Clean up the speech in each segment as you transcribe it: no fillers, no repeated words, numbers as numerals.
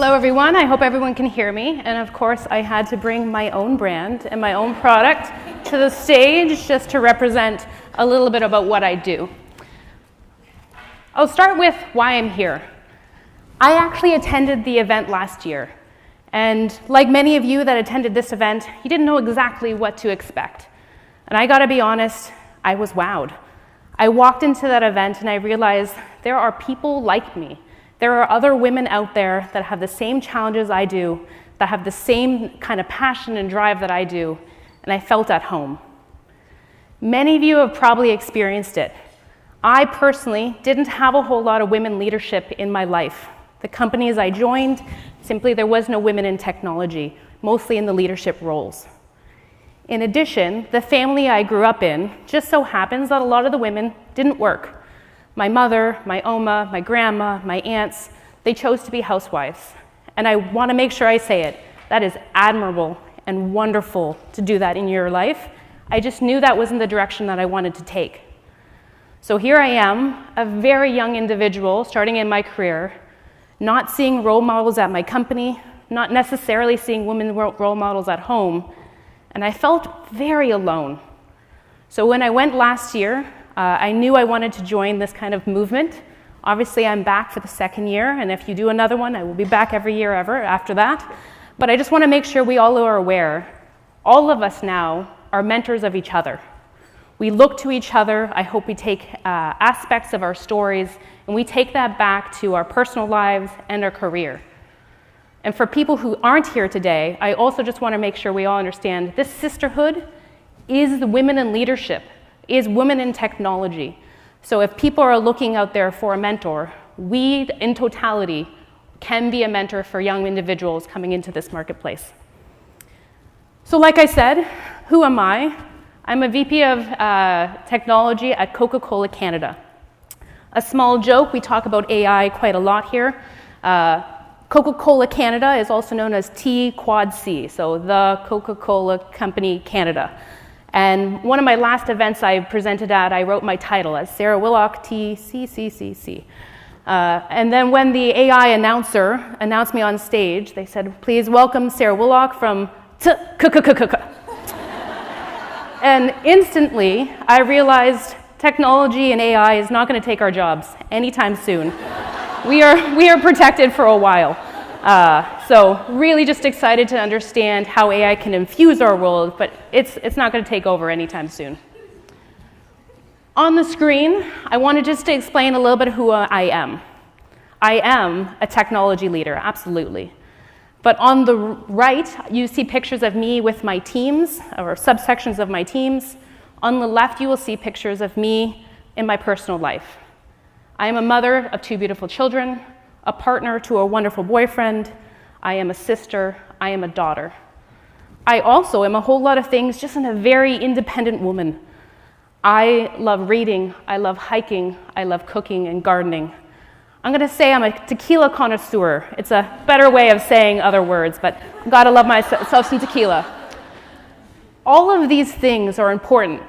Hello everyone, I hope everyone can hear me. And of course I had to bring my own brand and my own product to the stage just to represent a little bit about what I do. I'll start with why I'm here. I actually attended the event last year. And like many of you that attended this event, you didn't know exactly what to expect. And I gotta be honest, I was wowed. I walked into that event and I realized there are people like me. There are other women out there that have the same challenges I do, that have the same kind of passion and drive that I do, and I felt at home. Many of you have probably experienced it. I personally didn't have a whole lot of women leadership in my life. The companies I joined, simply there was no women in technology, mostly in the leadership roles. In addition, the family I grew up in just so happens that a lot of the women didn't work. My mother, my oma, my grandma, my aunts, they chose to be housewives. And I want to make sure I say it. That is admirable and wonderful to do that in your life. I just knew that wasn't the direction that I wanted to take. So here I am, a very young individual starting in my career, not seeing role models at my company, not necessarily seeing women role models at home, and I felt very alone. So when I went last year, I knew I wanted to join this kind of movement. Obviously, I'm back for the second year, and if you do another one, I will be back every year ever after that. But I just want to make sure we all are aware, all of us now are mentors of each other. We look to each other. I hope we take aspects of our stories, and we take that back to our personal lives and our career. And for people who aren't here today, I also just want to make sure we all understand this sisterhood is the women in leadership, is women in technology. So if people are looking out there for a mentor, we in totality can be a mentor for young individuals coming into this marketplace. So like I said, who am I? I'm a VP of technology at Coca-Cola Canada. A small joke, we talk about AI quite a lot here. Coca-Cola Canada is also known as T-Quad-C, so the Coca-Cola Company Canada. And one of my last events I presented at, I wrote my title as Sarah Willock, T-C-C-C-C. And then when the AI announcer announced me on stage, they said, please welcome Sarah Willock from T-K-K-K-K. And instantly, I realized technology and AI is not going to take our jobs anytime soon. We are protected for a while. So really just excited to understand how AI can infuse our world, but it's not going to take over anytime soon. On the screen, I wanted just to explain a little bit who I am. I am a technology leader, absolutely. But on the right, you see pictures of me with my teams, or subsections of my teams. On the left, you will see pictures of me in my personal life. I am a mother of 2 beautiful children, a partner to a wonderful boyfriend. I am a sister. I am a daughter. I also am a whole lot of things, just a very independent woman. I love reading. I love hiking. I love cooking and gardening. I'm going to say I'm a tequila connoisseur. It's a better way of saying other words, but I've got to love myself some tequila. All of these things are important.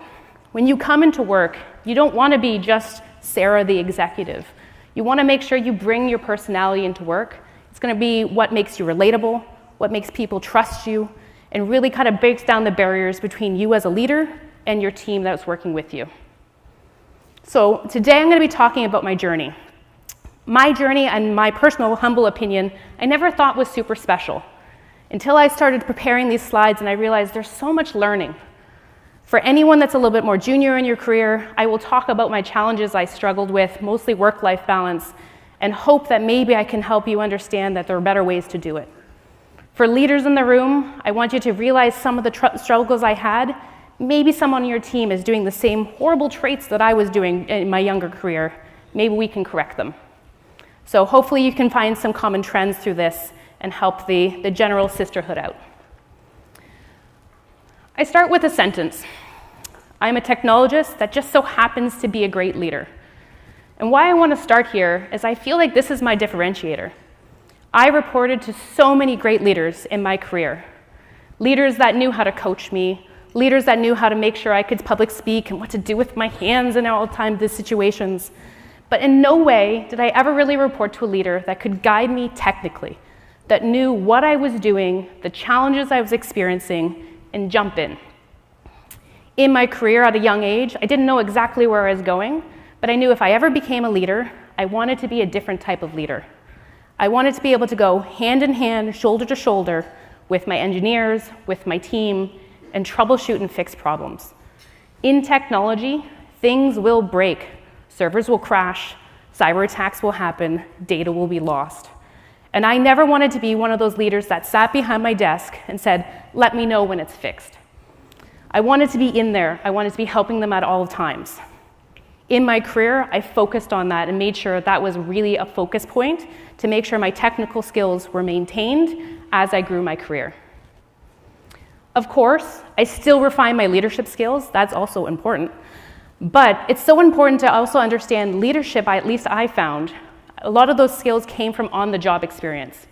When you come into work, you don't want to be just Sarah the executive. You want to make sure you bring your personality into work. It's going to be what makes you relatable, what makes people trust you, and really kind of breaks down the barriers between you as a leader and your team that's working with you. So today I'm going to be talking about my journey. My journey, and my personal humble opinion, I never thought was super special until I started preparing these slides and I realized there's so much learning. For anyone that's a little bit more junior in your career, I will talk about my challenges I struggled with, mostly work-life balance, and hope that maybe I can help you understand that there are better ways to do it. For leaders in the room, I want you to realize some of the struggles I had. Maybe someone on your team is doing the same horrible traits that I was doing in my younger career. Maybe we can correct them. So hopefully you can find some common trends through this and help the general sisterhood out. I start with a sentence. I'm a technologist that just so happens to be a great leader. And why I want to start here is I feel like this is my differentiator. I reported to so many great leaders in my career. Leaders that knew how to coach me, leaders that knew how to make sure I could public speak and what to do with my hands in all time the situations. But in no way did I ever really report to a leader that could guide me technically, that knew what I was doing, the challenges I was experiencing, and jump in. In my career at a young age, I didn't know exactly where I was going, but I knew if I ever became a leader, I wanted to be a different type of leader. I wanted to be able to go hand in hand, shoulder to shoulder, with my engineers, with my team, and troubleshoot and fix problems. In technology, things will break. Servers will crash, cyber attacks will happen, data will be lost. And I never wanted to be one of those leaders that sat behind my desk and said, let me know when it's fixed. I wanted to be in there. I wanted to be helping them at all times. In my career, I focused on that and made sure that was really a focus point to make sure my technical skills were maintained as I grew my career. Of course, I still refine my leadership skills. That's also important. But it's so important to also understand leadership, at least I found. A lot of those skills came from on-the-job experience.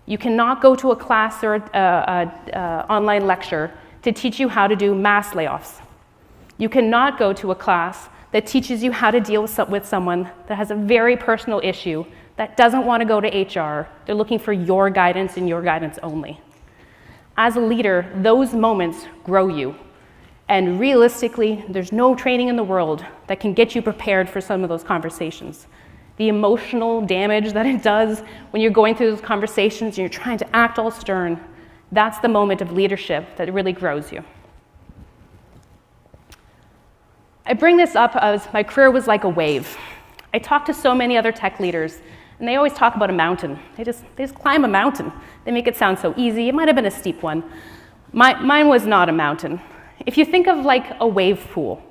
You cannot go to a class or an online lecture to teach you how to do mass layoffs. You cannot go to a class that teaches you how to deal with someone that has a very personal issue, that doesn't want to go to HR. They're looking for your guidance and your guidance only. As a leader, those moments grow you. And realistically, there's no training in the world that can get you prepared for some of those conversations. The emotional damage that it does when you're going through those conversations and you're trying to act all stern, that's the moment of leadership that really grows you. I bring this up as my career was like a wave. I talk to so many other tech leaders, and they always talk about a mountain. They just climb a mountain. They make it sound so easy. It might have been a steep one. Mine was not a mountain. If you think of like a wave pool,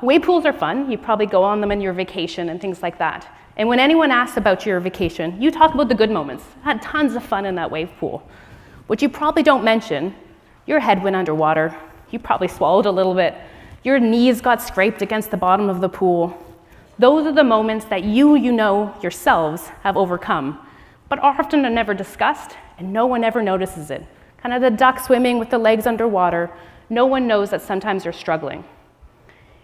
wave pools are fun. You probably go on them on your vacation and things like that. And when anyone asks about your vacation, you talk about the good moments. I had tons of fun in that wave pool. What you probably don't mention, your head went underwater. You probably swallowed a little bit. Your knees got scraped against the bottom of the pool. Those are the moments that you know yourselves have overcome, but often are never discussed, and no one ever notices it. Kind of the duck swimming with the legs underwater. No one knows that sometimes you're struggling.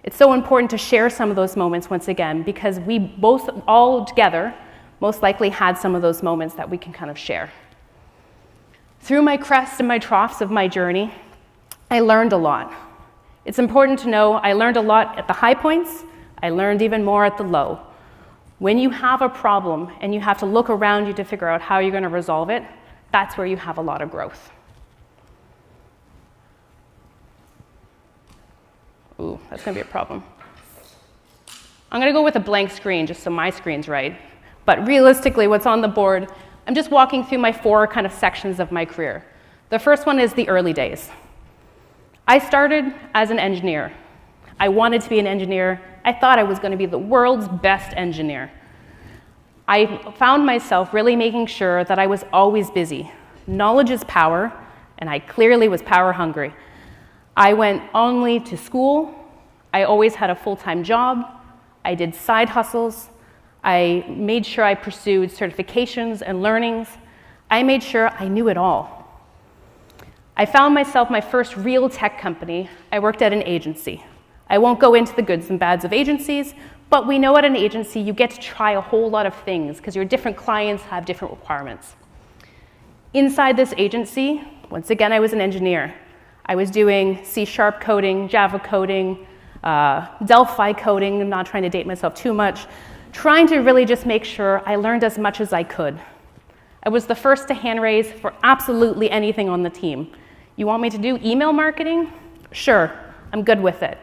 It's so important to share some of those moments once again, because we both, all together, most likely had some of those moments that we can kind of share. Through my crests and my troughs of my journey, I learned a lot. It's important to know I learned a lot at the high points. I learned even more at the low. When you have a problem and you have to look around you to figure out how you're going to resolve it, that's where you have a lot of growth. Ooh, that's going to be a problem. I'm going to go with a blank screen just so my screen's right. But realistically, what's on the board, I'm just walking through my 4 kind of sections of my career. The first one is the early days. I started as an engineer. I wanted to be an engineer. I thought I was going to be the world's best engineer. I found myself really making sure that I was always busy. Knowledge is power, and I clearly was power hungry. I went only to school. I always had a full-time job. I did side hustles. I made sure I pursued certifications and learnings. I made sure I knew it all. I found myself my first real tech company. I worked at an agency. I won't go into the goods and bads of agencies, but we know at an agency you get to try a whole lot of things because your different clients have different requirements. Inside this agency, once again, I was an engineer. I was doing C# coding, Java coding, Delphi coding. I'm not trying to date myself too much. Trying to really just make sure I learned as much as I could. I was the first to hand raise for absolutely anything on the team. You want me to do email marketing? Sure, I'm good with it.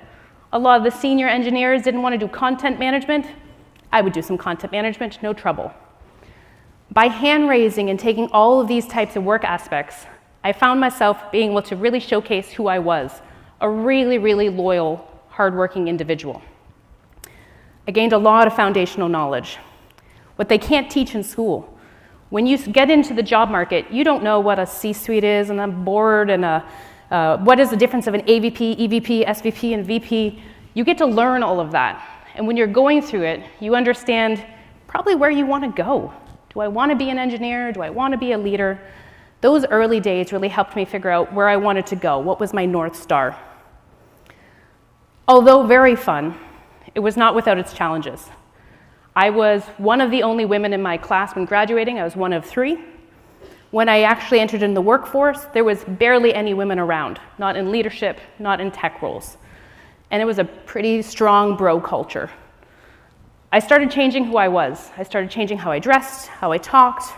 A lot of the senior engineers didn't want to do content management. I would do some content management, no trouble. By hand raising and taking all of these types of work aspects, I found myself being able to really showcase who I was, a really, really loyal, hardworking individual. I gained a lot of foundational knowledge, what they can't teach in school. When you get into the job market, you don't know what a C-suite is and a board and what is the difference of an AVP, EVP, SVP, and VP. You get to learn all of that. And when you're going through it, you understand probably where you want to go. Do I want to be an engineer? Do I want to be a leader? Those early days really helped me figure out where I wanted to go, what was my North Star. Although very fun, it was not without its challenges. I was one of the only women in my class when graduating. I was one of 3. When I actually entered in the workforce, there was barely any women around, not in leadership, not in tech roles. And it was a pretty strong bro culture. I started changing who I was. I started changing how I dressed, how I talked,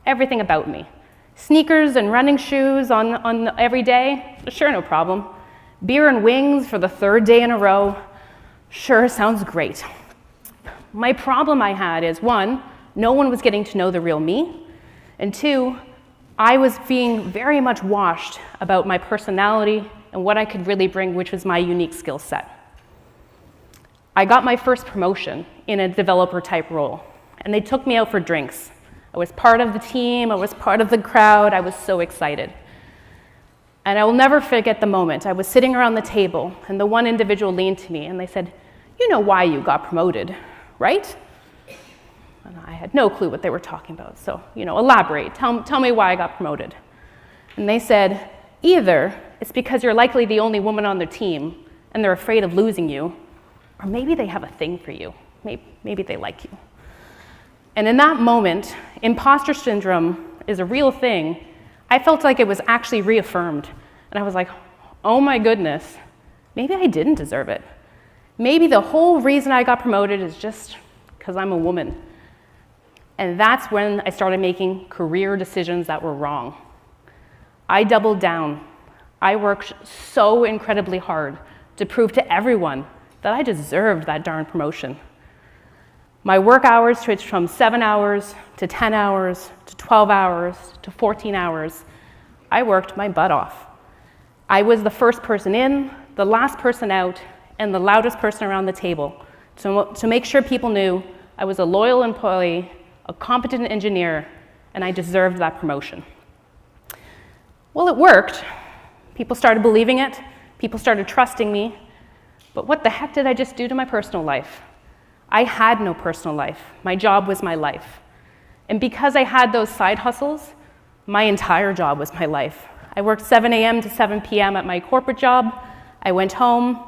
everything about me. Sneakers and running shoes on every day? Sure, no problem. Beer and wings for the third day in a row? Sure, sounds great. My problem I had is, one, no one was getting to know the real me, and two, I was being very much washed about my personality and what I could really bring, which was my unique skill set. I got my first promotion in a developer type role, and they took me out for drinks. I was part of the team, I was part of the crowd, I was so excited. And I will never forget the moment. I was sitting around the table, and the one individual leaned to me, and they said, "You know why you got promoted, right?" And I had no clue what they were talking about, so, elaborate, tell me why I got promoted. And they said, either it's because you're likely the only woman on their team, and they're afraid of losing you, or maybe they have a thing for you, maybe they like you. And in that moment, imposter syndrome is a real thing. I felt like it was actually reaffirmed. And I was like, oh my goodness, maybe I didn't deserve it. Maybe the whole reason I got promoted is just because I'm a woman. And that's when I started making career decisions that were wrong. I doubled down. I worked so incredibly hard to prove to everyone that I deserved that darn promotion. My work hours switched from 7 hours to 10 hours to 12 hours to 14 hours. I worked my butt off. I was the first person in, the last person out, and the loudest person around the table to make sure people knew I was a loyal employee, a competent engineer, and I deserved that promotion. Well, it worked. People started believing it. People started trusting me. But what the heck did I just do to my personal life? I had no personal life. My job was my life. And because I had those side hustles, my entire job was my life. I worked 7 a.m. to 7 p.m. at my corporate job. I went home,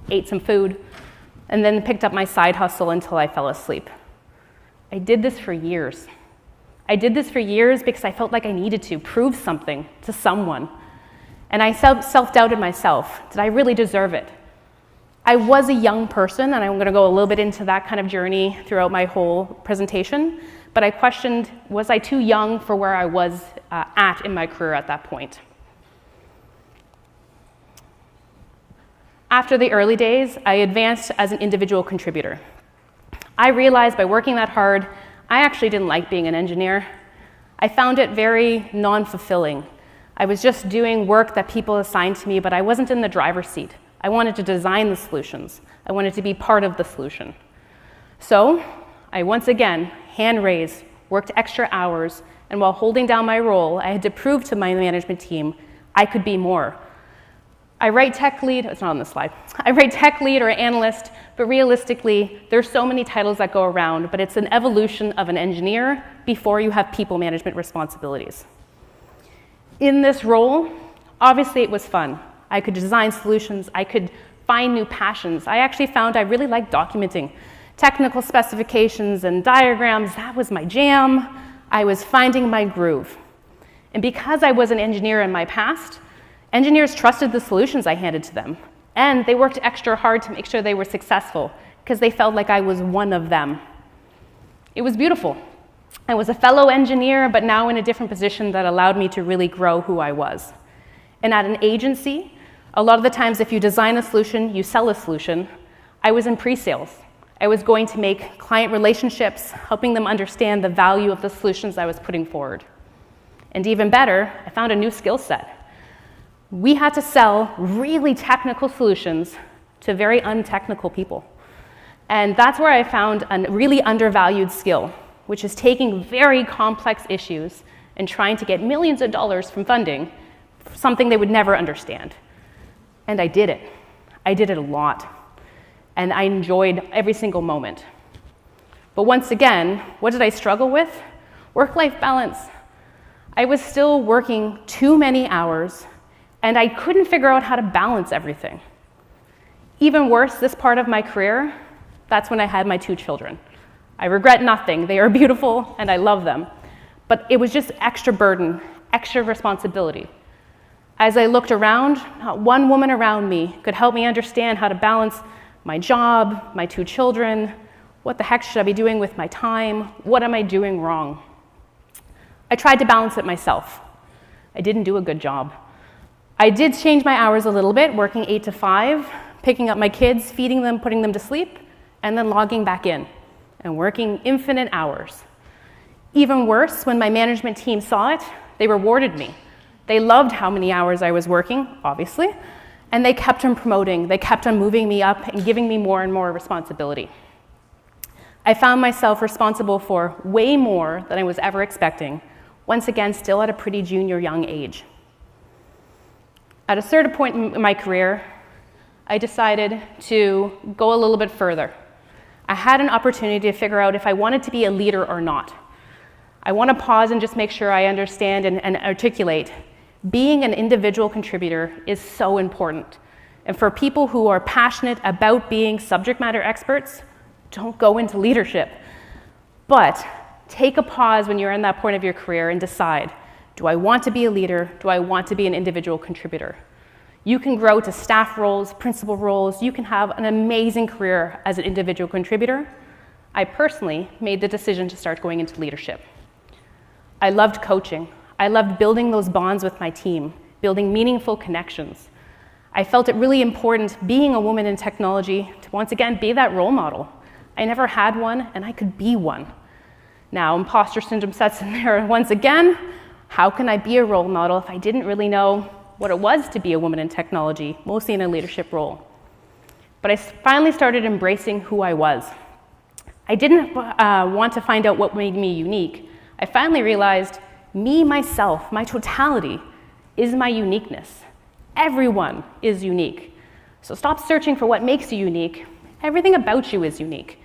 ate some food, and then picked up my side hustle until I fell asleep. I did this for years. I did this for years because I felt like I needed to prove something to someone. And I self-doubted myself. Did I really deserve it? I was a young person, and I'm going to go a little bit into that kind of journey throughout my whole presentation, but I questioned, was I too young for where I was at in my career at that point? After the early days, I advanced as an individual contributor. I realized by working that hard, I actually didn't like being an engineer. I found it very non-fulfilling. I was just doing work that people assigned to me, but I wasn't in the driver's seat. I wanted to design the solutions. I wanted to be part of the solution. So I once again, hand raised, worked extra hours, and while holding down my role, I had to prove to my management team I could be more. I write tech lead, it's not on the slide. I write tech lead or analyst, but realistically, there's so many titles that go around, but it's an evolution of an engineer before you have people management responsibilities. In this role, obviously it was fun. I could design solutions, I could find new passions. I actually found I really liked documenting technical specifications and diagrams. That was my jam. I was finding my groove. And because I was an engineer in my past, engineers trusted the solutions I handed to them, and they worked extra hard to make sure they were successful because they felt like I was one of them. It was beautiful. I was a fellow engineer, but now in a different position that allowed me to really grow who I was. And at an agency, a lot of the times if you design a solution, you sell a solution. I was in pre-sales. I was going to make client relationships, helping them understand the value of the solutions I was putting forward. And even better, I found a new skill set. We had to sell really technical solutions to very untechnical people. And that's where I found a really undervalued skill, which is taking very complex issues and trying to get millions of dollars from funding for something they would never understand. And I did it. I did it a lot. And I enjoyed every single moment. But once again, what did I struggle with? Work-life balance. I was still working too many hours, and I couldn't figure out how to balance everything. Even worse, this part of my career, that's when I had my 2 children. I regret nothing. They are beautiful, and I love them. But it was just extra burden, extra responsibility. As I looked around, not one woman around me could help me understand how to balance my job, my 2 children. What the heck should I be doing with my time? What am I doing wrong? I tried to balance it myself. I didn't do a good job. I did change my hours a little bit, working 8 to 5, picking up my kids, feeding them, putting them to sleep, and then logging back in and working infinite hours. Even worse, when my management team saw it, they rewarded me. They loved how many hours I was working, obviously, and they kept on promoting. They kept on moving me up and giving me more and more responsibility. I found myself responsible for way more than I was ever expecting, once again, still at a pretty junior young age. At a certain point in my career, I decided to go a little bit further. I had an opportunity to figure out if I wanted to be a leader or not. I want to pause and just make sure I understand and articulate. Being an individual contributor is so important. And for people who are passionate about being subject matter experts, don't go into leadership. But take a pause when you're in that point of your career and decide, do I want to be a leader? Do I want to be an individual contributor? You can grow to staff roles, principal roles. You can have an amazing career as an individual contributor. I personally made the decision to start going into leadership. I loved coaching. I loved building those bonds with my team, building meaningful connections. I felt it really important, being a woman in technology, to once again be that role model. I never had one, and I could be one. Now, imposter syndrome sets in there once again. How can I be a role model if I didn't really know what it was to be a woman in technology, mostly in a leadership role? But I finally started embracing who I was. I didn't want to find out what made me unique. I finally realized me, myself, my totality is my uniqueness. Everyone is unique. So stop searching for what makes you unique. Everything about you is unique.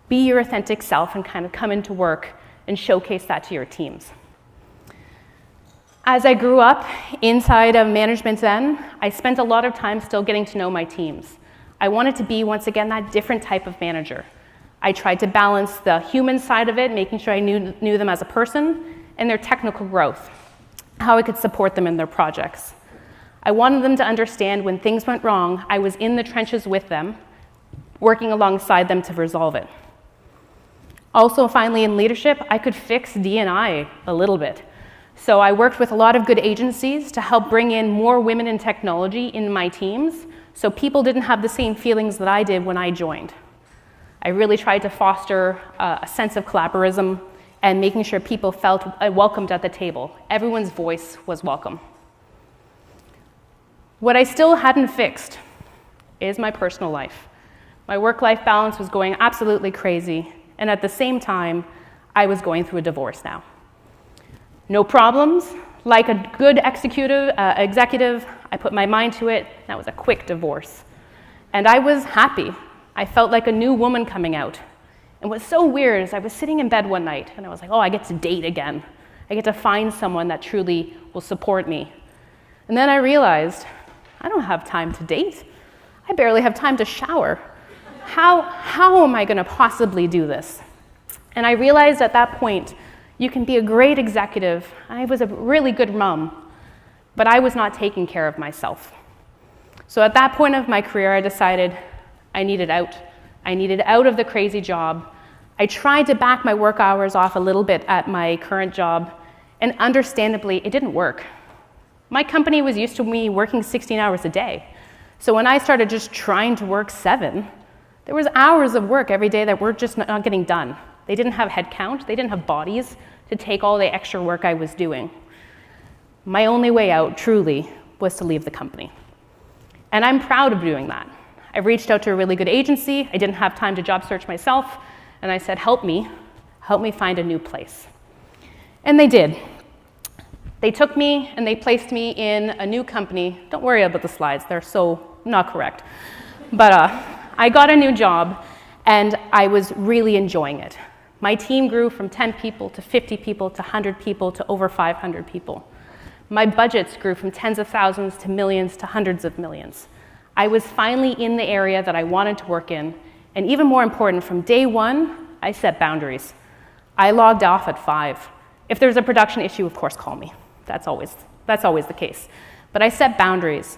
Be your authentic self and kind of come into work and showcase that to your teams. As I grew up inside of management then, I spent a lot of time still getting to know my teams. I wanted to be, once again, that different type of manager. I tried to balance the human side of it, making sure I knew them as a person, and their technical growth, how I could support them in their projects. I wanted them to understand when things went wrong, I was in the trenches with them, working alongside them to resolve it. Also, finally, in leadership, I could fix D&I a little bit. So I worked with a lot of good agencies to help bring in more women in technology in my teams, so people didn't have the same feelings that I did when I joined. I really tried to foster a sense of collaborism and making sure people felt welcomed at the table. Everyone's voice was welcome. What I still hadn't fixed is my personal life. My work-life balance was going absolutely crazy, and at the same time, I was going through a divorce now. No problems. Like a good executive, I put my mind to it. That was a quick divorce. And I was happy. I felt like a new woman coming out. And what's so weird is I was sitting in bed one night, and I was like, oh, I get to date again. I get to find someone that truly will support me. And then I realized, I don't have time to date. I barely have time to shower. How am I going to possibly do this? And I realized at that point, you can be a great executive. I was a really good mom, but I was not taking care of myself. So at that point of my career, I decided I needed out. I needed out of the crazy job. I tried to back my work hours off a little bit at my current job, and understandably, it didn't work. My company was used to me working 16 hours a day. So when I started just trying to work 7, there was hours of work every day that were just not getting done. They didn't have headcount. They didn't have bodies to take all the extra work I was doing. My only way out, truly, was to leave the company. And I'm proud of doing that. I reached out to a really good agency. I didn't have time to job search myself. And I said, help me find a new place. And they did. They took me and they placed me in a new company. Don't worry about the slides. They're so not correct. But I got a new job, and I was really enjoying it. My team grew from 10 people to 50 people to 100 people to over 500 people. My budgets grew from tens of thousands to millions to hundreds of millions. I was finally in the area that I wanted to work in, and even more important, from day one, I set boundaries. I logged off at 5. If there's a production issue, of course, call me. That's always the case. But I set boundaries,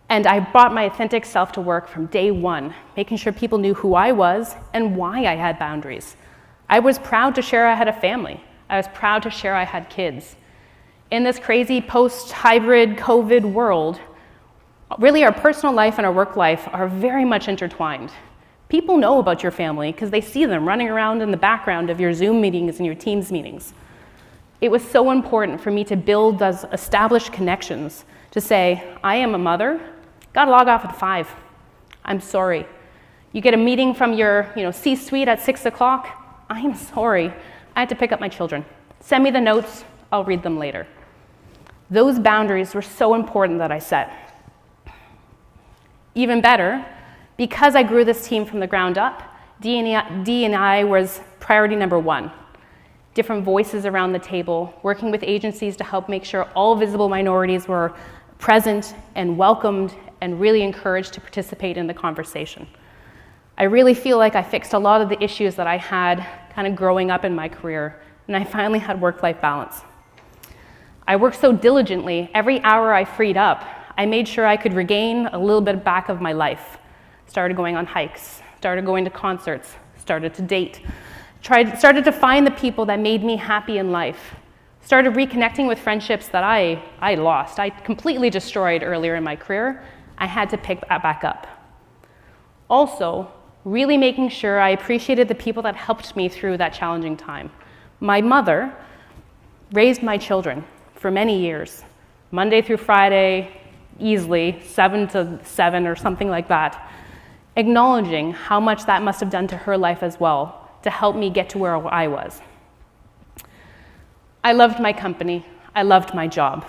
and I brought my authentic self to work from day one, making sure people knew who I was and why I had boundaries. I was proud to share I had a family. I was proud to share I had kids. In this crazy post-hybrid COVID world, really our personal life and our work life are very much intertwined. People know about your family because they see them running around in the background of your Zoom meetings and your Teams meetings. It was so important for me to build those established connections to say, I am a mother, gotta log off at 5. I'm sorry. You get a meeting from your C-suite at 6 o'clock, I'm sorry. I had to pick up my children. Send me the notes, I'll read them later. Those boundaries were so important that I set. Even better, because I grew this team from the ground up, D&I was priority number 1. Different voices around the table, working with agencies to help make sure all visible minorities were present and welcomed and really encouraged to participate in the conversation. I really feel like I fixed a lot of the issues that I had kind of growing up in my career, and I finally had work-life balance. I worked so diligently, every hour I freed up, I made sure I could regain a little bit back of my life. Started going on hikes, started going to concerts, started to date, started to find the people that made me happy in life, started reconnecting with friendships that I lost. I completely destroyed earlier in my career. I had to pick that back up. Also, really making sure I appreciated the people that helped me through that challenging time. My mother raised my children for many years, Monday through Friday, easily, 7 to 7 or something like that, acknowledging how much that must have done to her life as well to help me get to where I was. I loved my company, I loved my job,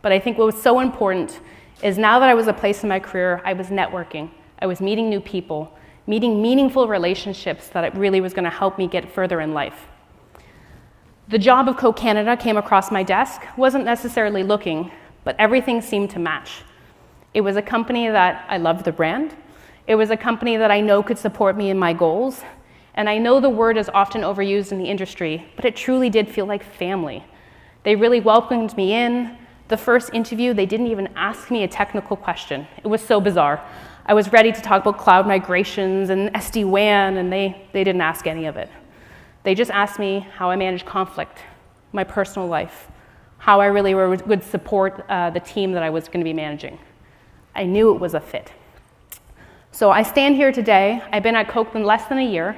but I think what was so important is now that I was a place in my career, I was networking, I was meeting new people, meeting meaningful relationships that it really was going to help me get further in life. The job of Co-Canada came across my desk, wasn't necessarily looking, but everything seemed to match. It was a company that I loved the brand. It was a company that I know could support me in my goals. And I know the word is often overused in the industry, but it truly did feel like family. They really welcomed me in. The first interview, they didn't even ask me a technical question. It was so bizarre. I was ready to talk about cloud migrations and SD-WAN, and they didn't ask any of it. They just asked me how I managed conflict, my personal life, how I really would support the team that I was going to be managing. I knew it was a fit. So I stand here today. I've been at Copeland less than a year,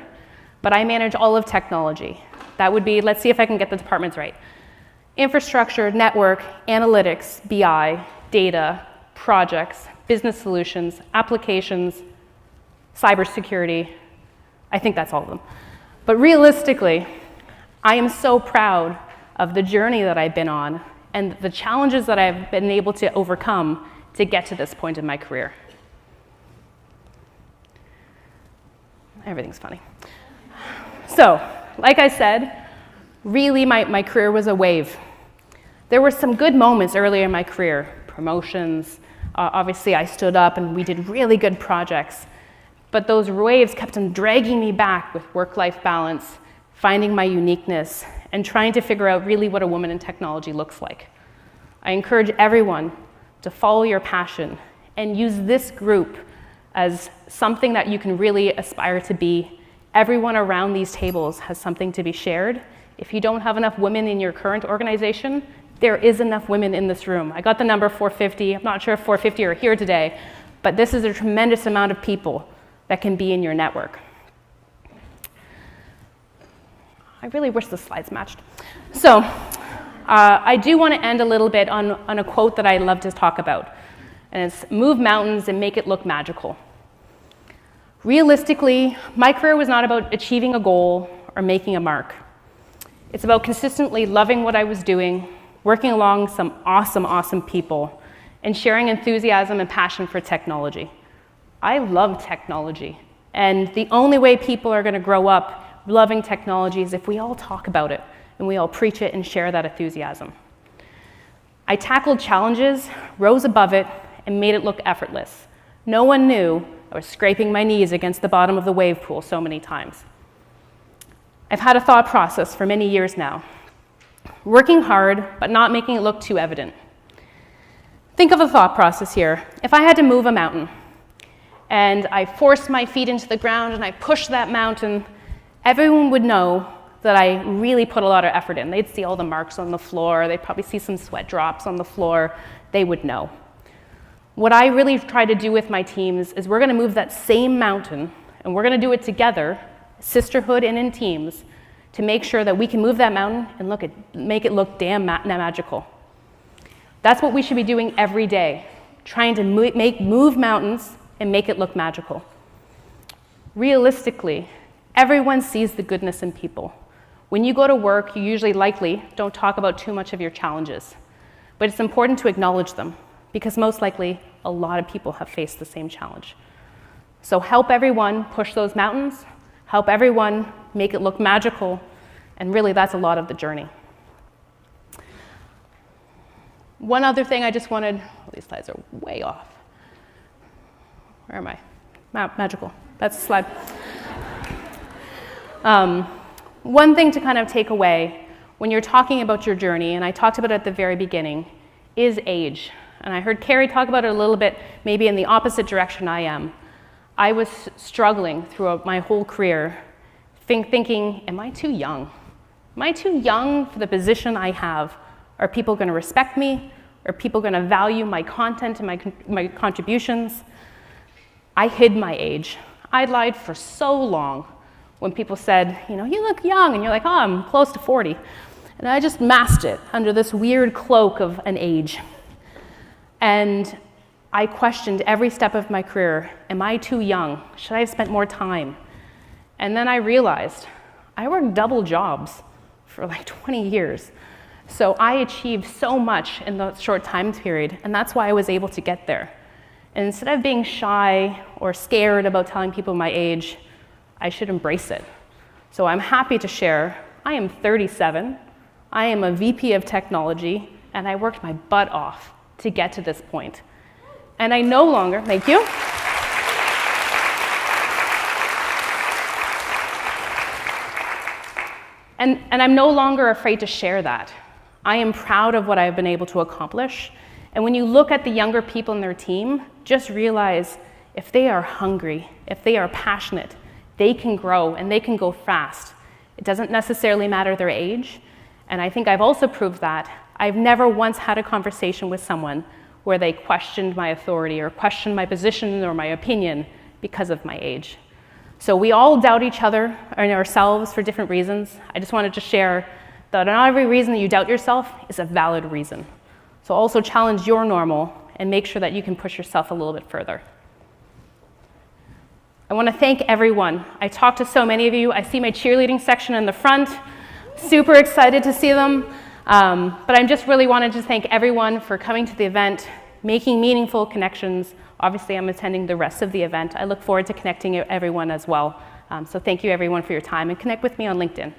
but I manage all of technology. That would be, let's see if I can get the departments right. Infrastructure, network, analytics, BI, data, projects, business solutions, applications, cybersecurity. I think that's all of them. But realistically, I am so proud of the journey that I've been on and the challenges that I've been able to overcome to get to this point in my career. Everything's funny. So, like I said, really my career was a wave. There were some good moments earlier in my career, promotions. Obviously, I stood up and we did really good projects. But those waves kept on dragging me back with work-life balance, finding my uniqueness, and trying to figure out really what a woman in technology looks like. I encourage everyone to follow your passion and use this group as something that you can really aspire to be. Everyone around these tables has something to be shared. If you don't have enough women in your current organization, there is enough women in this room. I got the number 450. I'm not sure if 450 are here today, but this is a tremendous amount of people that can be in your network. I really wish the slides matched. So I do want to end a little bit on a quote that I love to talk about, and it's move mountains and make it look magical. Realistically, my career was not about achieving a goal or making a mark. It's about consistently loving what I was doing, working along some awesome people, and sharing enthusiasm and passion for technology. I love technology, and the only way people are going to grow up loving technology is if we all talk about it and we all preach it and share that enthusiasm. I tackled challenges, rose above it, and made it look effortless. No one knew I was scraping my knees against the bottom of the wave pool so many times. I've had a thought process for many years now. Working hard, but not making it look too evident. Think of a thought process here. If I had to move a mountain, and I forced my feet into the ground and I pushed that mountain, everyone would know that I really put a lot of effort in. They'd see all the marks on the floor, they'd probably see some sweat drops on the floor, they would know. What I really try to do with my teams is we're gonna move that same mountain, and we're gonna do it together, sisterhood and in teams, to make sure that we can move that mountain and make it look damn magical. That's what we should be doing every day, trying to move mountains and make it look magical. Realistically, everyone sees the goodness in people. When you go to work, you usually likely don't talk about too much of your challenges, but it's important to acknowledge them because most likely a lot of people have faced the same challenge. So help everyone push those mountains, help everyone make it look magical, and really that's a lot of the journey. One other thing I just wanted, these slides are way off. Where am I? Magical. That's the slide. One thing to kind of take away when you're talking about your journey, and I talked about it at the very beginning, is age. And I heard Carrie talk about it a little bit, maybe in the opposite direction I am. I was struggling throughout my whole career, thinking, am I too young? Am I too young for the position I have? Are people going to respect me? Are people going to value my content and my contributions? I hid my age. I lied for so long when people said, you look young, and you're like, oh, I'm close to 40. And I just masked it under this weird cloak of an age. And I questioned every step of my career, am I too young? Should I have spent more time? And then I realized I worked double jobs for like 20 years. So I achieved so much in the short time period, and that's why I was able to get there. And instead of being shy or scared about telling people my age, I should embrace it. So I'm happy to share, I am 37, I am a VP of technology, and I worked my butt off to get to this point. And I no longer, thank you. And I'm no longer afraid to share that. I am proud of what I've been able to accomplish. And when you look at the younger people in their team, just realize if they are hungry, if they are passionate, they can grow and they can go fast. It doesn't necessarily matter their age. And I think I've also proved that. I've never once had a conversation with someone where they questioned my authority or questioned my position or my opinion because of my age. So we all doubt each other and ourselves for different reasons. I just wanted to share that not every reason that you doubt yourself is a valid reason. So also challenge your normal and make sure that you can push yourself a little bit further. I want to thank everyone. I talked to so many of you. I see my cheerleading section in the front. Super excited to see them. But I just really wanted to thank everyone for coming to the event, making meaningful connections. Obviously, I'm attending the rest of the event. I look forward to connecting with everyone as well. So thank you everyone for your time, and connect with me on LinkedIn.